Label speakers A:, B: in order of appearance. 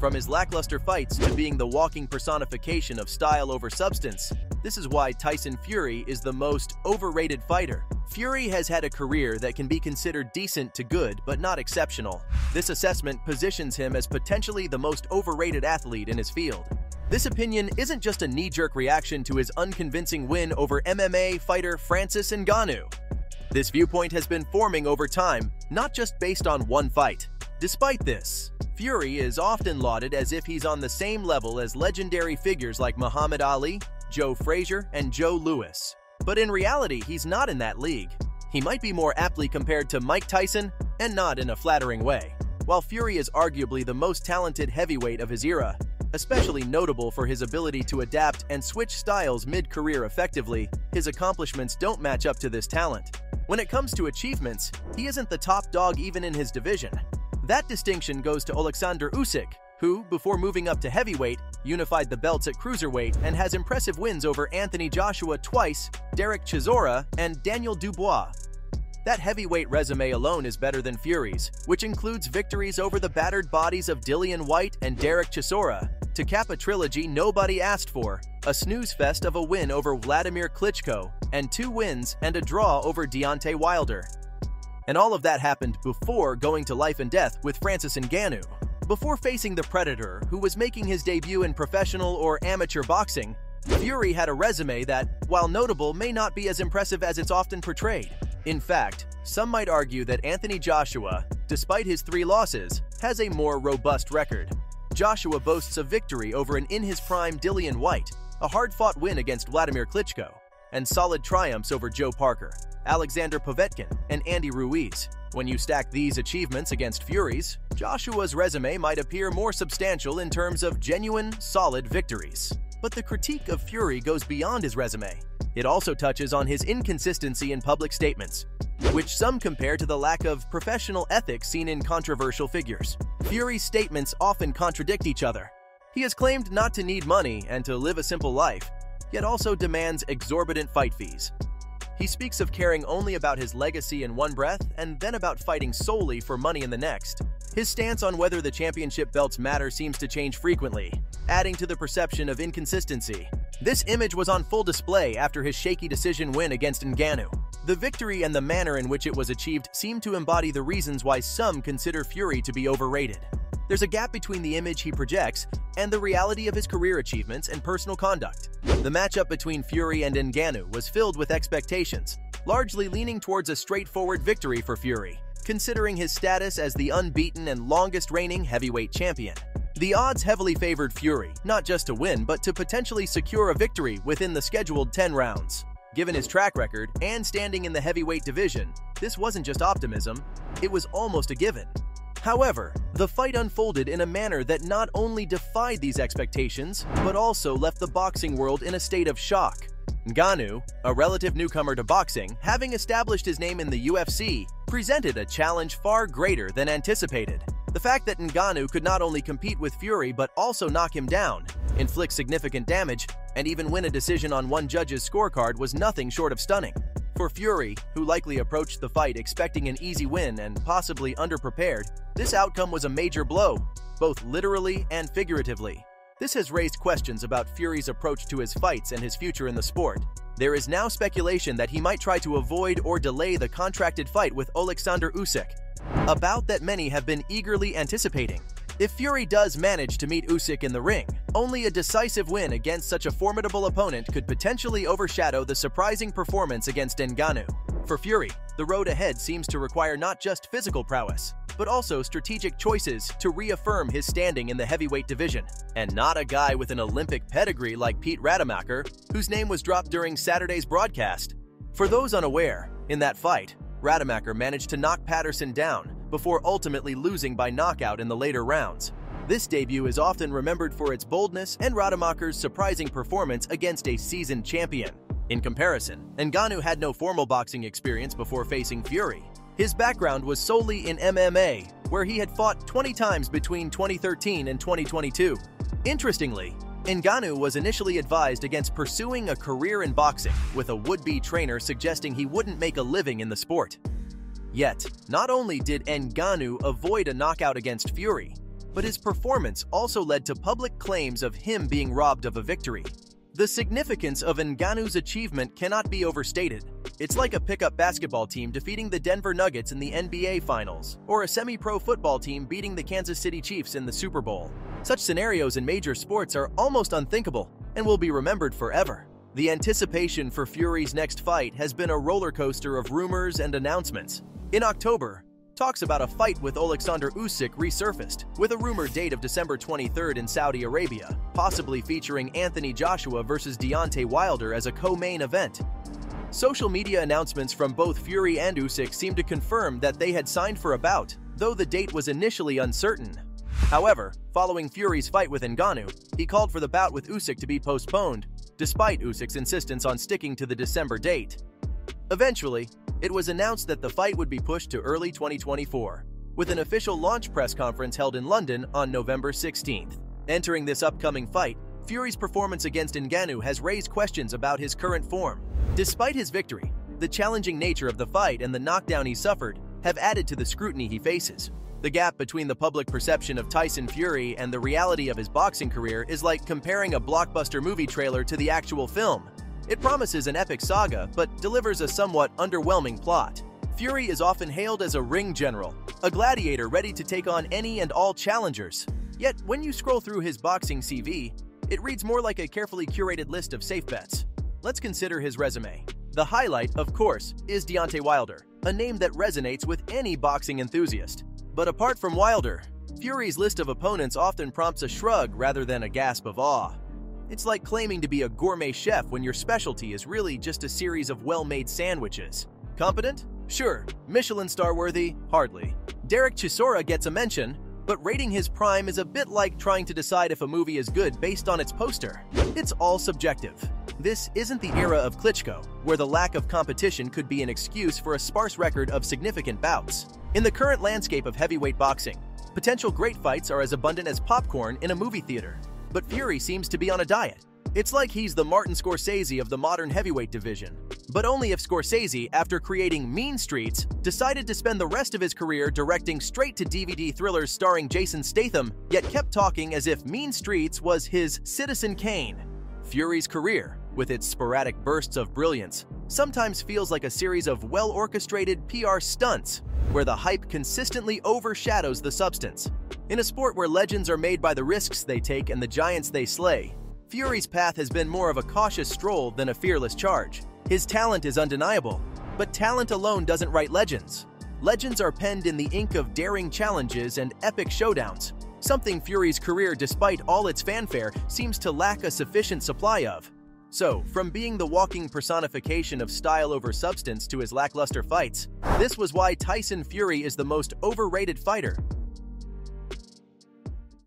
A: From his lackluster fights to being the walking personification of style over substance, this is why Tyson Fury is the most overrated fighter. Fury has had a career that can be considered decent to good, but not exceptional. This assessment positions him as potentially the most overrated athlete in his field. This opinion isn't just a knee-jerk reaction to his unconvincing win over MMA fighter Francis Ngannou. This viewpoint has been forming over time, not just based on one fight. Despite this, Fury is often lauded as if he's on the same level as legendary figures like Muhammad Ali, Joe Frazier, and Joe Louis. But in reality, he's not in that league. He might be more aptly compared to Mike Tyson, and not in a flattering way. While Fury is arguably the most talented heavyweight of his era, especially notable for his ability to adapt and switch styles mid-career effectively, his accomplishments don't match up to this talent. When it comes to achievements, he isn't the top dog even in his division. That distinction goes to Alexander Usyk, who, before moving up to heavyweight, unified the belts at cruiserweight and has impressive wins over Anthony Joshua twice, Derek Chisora, and Daniel Dubois. That heavyweight resume alone is better than Fury's, which includes victories over the battered bodies of Dillian Whyte and Derek Chisora, to cap a trilogy nobody asked for, a snooze fest of a win over Vladimir Klitschko, and 2 wins and a draw over Deontay Wilder. And all of that happened before going to life and death with Francis Ngannou. Before facing the Predator, who was making his debut in professional or amateur boxing, Fury had a resume that, while notable, may not be as impressive as it's often portrayed. In fact, some might argue that Anthony Joshua, despite his 3 losses, has a more robust record. Joshua boasts a victory over an in-his-prime Dillian Whyte, a hard-fought win against Vladimir Klitschko, and solid triumphs over Joe Parker, Alexander Povetkin, and Andy Ruiz. When you stack these achievements against Fury's, Joshua's resume might appear more substantial in terms of genuine, solid victories. But the critique of Fury goes beyond his resume. It also touches on his inconsistency in public statements, which some compare to the lack of professional ethics seen in controversial figures. Fury's statements often contradict each other. He has claimed not to need money and to live a simple life, yet also demands exorbitant fight fees. He speaks of caring only about his legacy in one breath and then about fighting solely for money in the next. His stance on whether the championship belts matter seems to change frequently, adding to the perception of inconsistency. This image was on full display after his shaky decision win against Ngannou. The victory and the manner in which it was achieved seem to embody the reasons why some consider Fury to be overrated. There's a gap between the image he projects and the reality of his career achievements and personal conduct. The matchup between Fury and Ngannou was filled with expectations, largely leaning towards a straightforward victory for Fury, considering his status as the unbeaten and longest-reigning heavyweight champion. The odds heavily favored Fury, not just to win, but to potentially secure a victory within the scheduled 10 rounds. Given his track record and standing in the heavyweight division, this wasn't just optimism, it was almost a given. However, the fight unfolded in a manner that not only defied these expectations, but also left the boxing world in a state of shock. Ngannou, a relative newcomer to boxing, having established his name in the UFC, presented a challenge far greater than anticipated. The fact that Ngannou could not only compete with Fury but also knock him down, inflict significant damage, and even win a decision on one judge's scorecard was nothing short of stunning. For Fury, who likely approached the fight expecting an easy win and possibly underprepared, this outcome was a major blow, both literally and figuratively. This has raised questions about Fury's approach to his fights and his future in the sport. There is now speculation that he might try to avoid or delay the contracted fight with Alexander Usyk, a bout that many have been eagerly anticipating. If Fury does manage to meet Usyk in the ring, only a decisive win against such a formidable opponent could potentially overshadow the surprising performance against Ngannou. For Fury, the road ahead seems to require not just physical prowess, but also strategic choices to reaffirm his standing in the heavyweight division. And not a guy with an Olympic pedigree like Pete Rademacher, whose name was dropped during Saturday's broadcast. For those unaware, in that fight, Rademacher managed to knock Patterson down before ultimately losing by knockout in the later rounds. This debut is often remembered for its boldness and Rademacher's surprising performance against a seasoned champion. In comparison, Ngannou had no formal boxing experience before facing Fury. His background was solely in MMA, where he had fought 20 times between 2013 and 2022. Interestingly, Ngannou was initially advised against pursuing a career in boxing, with a would-be trainer suggesting he wouldn't make a living in the sport. Yet, not only did Ngannou avoid a knockout against Fury, but his performance also led to public claims of him being robbed of a victory. The significance of Ngannou's achievement cannot be overstated. It's like a pickup basketball team defeating the Denver Nuggets in the NBA Finals, or a semi-pro football team beating the Kansas City Chiefs in the Super Bowl. Such scenarios in major sports are almost unthinkable and will be remembered forever. The anticipation for Fury's next fight has been a roller coaster of rumors and announcements. In October, talks about a fight with Alexander Usyk resurfaced, with a rumored date of December 23rd in Saudi Arabia, possibly featuring Anthony Joshua versus Deontay Wilder as a co-main event. Social media announcements from both Fury and Usyk seem to confirm that they had signed for a bout, though the date was initially uncertain. However, following Fury's fight with Ngannou, he called for the bout with Usyk to be postponed, despite Usyk's insistence on sticking to the December date. Eventually, it was announced that the fight would be pushed to early 2024, with an official launch press conference held in London on November 16th. Entering this upcoming fight, Fury's performance against Ngannou has raised questions about his current form. Despite his victory, the challenging nature of the fight and the knockdown he suffered have added to the scrutiny he faces. The gap between the public perception of Tyson Fury and the reality of his boxing career is like comparing a blockbuster movie trailer to the actual film. It promises an epic saga, but delivers a somewhat underwhelming plot. Fury is often hailed as a ring general, a gladiator ready to take on any and all challengers. Yet, when you scroll through his boxing CV, it reads more like a carefully curated list of safe bets. Let's consider his resume. The highlight, of course, is Deontay Wilder, a name that resonates with any boxing enthusiast. But apart from Wilder, Fury's list of opponents often prompts a shrug rather than a gasp of awe. It's like claiming to be a gourmet chef when your specialty is really just a series of well-made sandwiches. Competent? Sure. Michelin star-worthy? Hardly. Derek Chisora gets a mention, but rating his prime is a bit like trying to decide if a movie is good based on its poster. It's all subjective. This isn't the era of Klitschko, where the lack of competition could be an excuse for a sparse record of significant bouts. In the current landscape of heavyweight boxing, potential great fights are as abundant as popcorn in a movie theater. But Fury seems to be on a diet. It's like he's the Martin Scorsese of the modern heavyweight division. But only if Scorsese, after creating Mean Streets, decided to spend the rest of his career directing straight-to-DVD thrillers starring Jason Statham, yet kept talking as if Mean Streets was his Citizen Kane. Fury's career, with its sporadic bursts of brilliance, sometimes feels like a series of well-orchestrated PR stunts, where the hype consistently overshadows the substance. In a sport where legends are made by the risks they take and the giants they slay, Fury's path has been more of a cautious stroll than a fearless charge. His talent is undeniable, but talent alone doesn't write legends. Legends are penned in the ink of daring challenges and epic showdowns, something Fury's career, despite all its fanfare, seems to lack a sufficient supply of. So, from being the walking personification of style over substance to his lackluster fights, this was why Tyson Fury is the most overrated fighter